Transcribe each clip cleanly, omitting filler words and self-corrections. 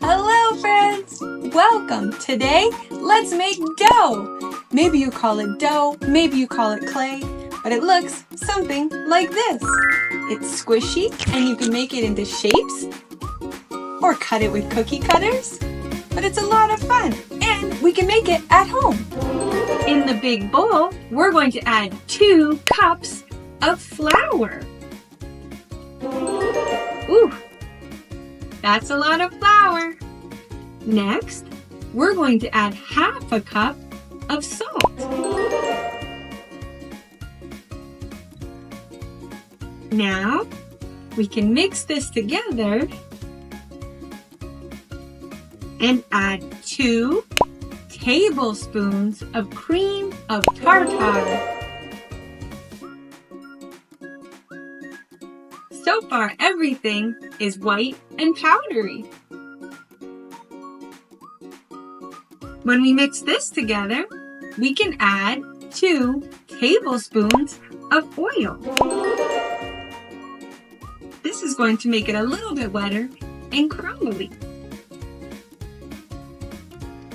Hello friends! Welcome! Today, let's make dough! Maybe you call it dough, maybe you call it clay, but it looks something like this. It's squishy and you can make it into shapes or cut it with cookie cutters, but it's a lot of fun and we can make it at home. In the big bowl, we're going to add 2 cups of flour. Ooh, that's a lot of flour. Next, we're going to add half a cup of salt. Now, we can mix this together and add 2 tablespoons of cream of tartar. So far, everything is white and powdery. When we mix this together, we can add 2 tablespoons of oil. This is going to make it a little bit wetter and crumbly.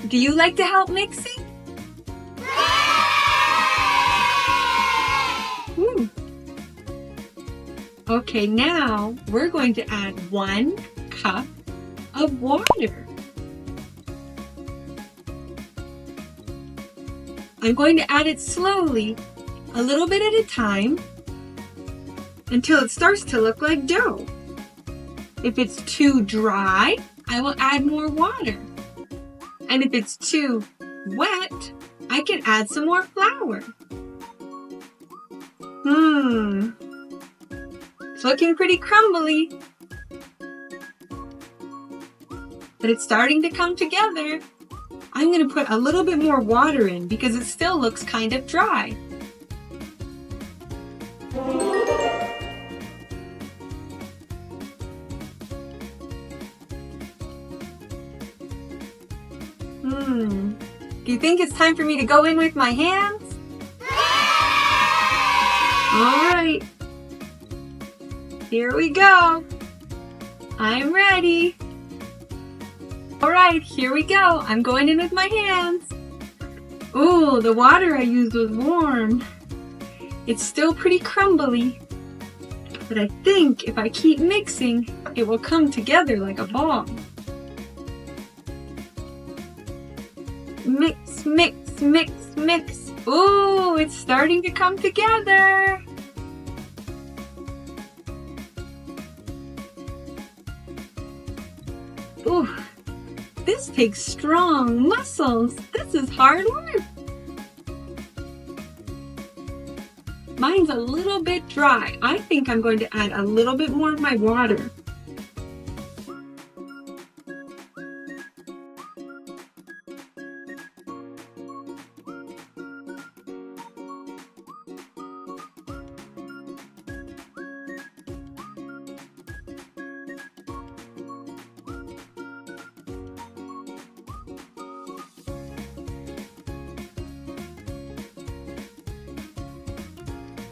Do you like to help mixing? Okay, now we're going to add 1 cup of water. I'm going to add it slowly, a little bit at a time, until it starts to look like dough. If it's too dry, I will add more water. And if it's too wet, I can add some more flour. It's looking pretty crumbly, but it's starting to come together. I'm going to put a little bit more water in because it still looks kind of dry. Do you think it's time for me to go in with my hands? All right. Here we go. I'm ready. All right, here we go. I'm going in with my hands. Ooh, the water I used was warm. It's still pretty crumbly, but I think if I keep mixing, it will come together like a ball. Mix, mix, mix, mix. Ooh, it's starting to come together. Ooh, this takes strong muscles. This is hard work. Mine's a little bit dry. I think I'm going to add a little bit more of my water.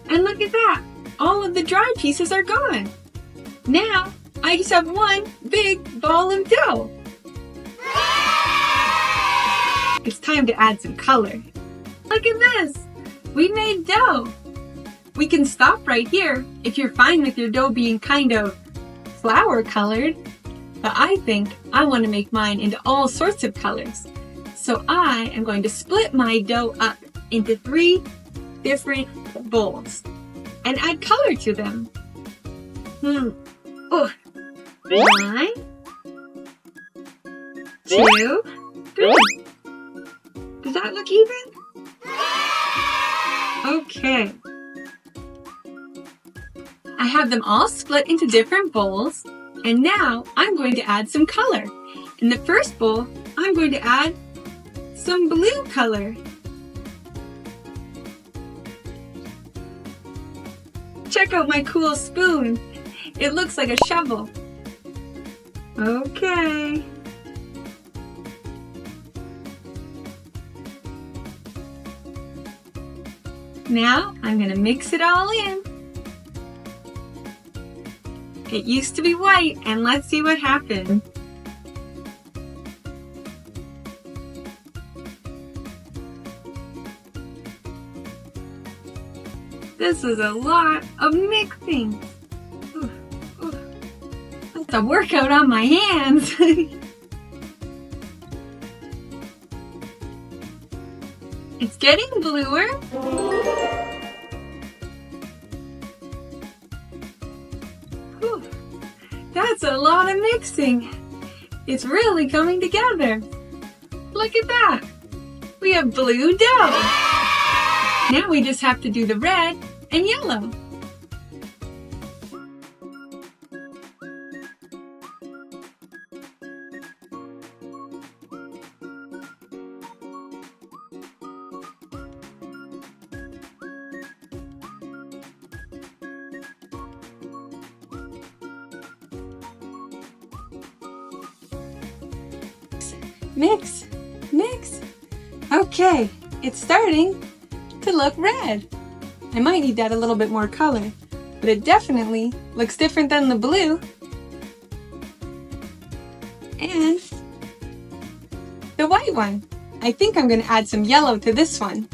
And look at that! All of the dry pieces are gone. Now, I just have one big ball of dough. It's time to add some color. Look at this! We made dough! We can stop right here if you're fine with your dough being kind of flour colored. But I think I want to make mine into all sorts of colors. So I am going to split my dough up into 3 different bowls and add color to them. 1, 2, 3. Does that look even? Okay. I have them all split into different bowls, and now I'm going to add some color. In the first bowl, I'm going to add some blue color. Check out my cool spoon. It looks like a shovel. Okay. Now I'm going to mix it all in. It used to be white, and let's see what happened. This is a lot of mixing. Ooh, ooh. That's a workout on my hands. It's getting bluer. Whew. That's a lot of mixing. It's really coming together. Look at that. We have blue dough. Now we just have to do the red and yellow. Mix, mix. Okay, it's starting to look red. I might need that a little bit more color, but it definitely looks different than the blue. And the white one. I think I'm going to add some yellow to this one.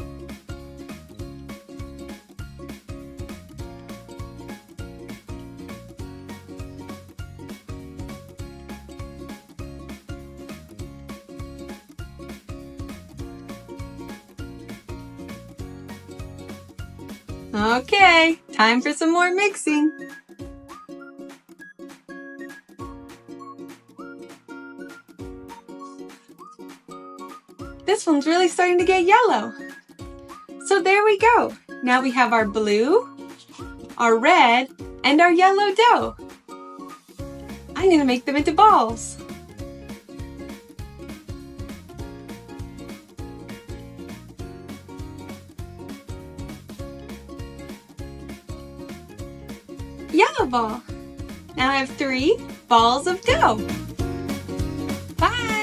Okay, time for some more mixing. This one's really starting to get yellow. So there we go. Now we have our blue, our red, and our yellow dough. I'm going to make them into balls. Yellow ball. Now I have 3 balls of dough. Bye!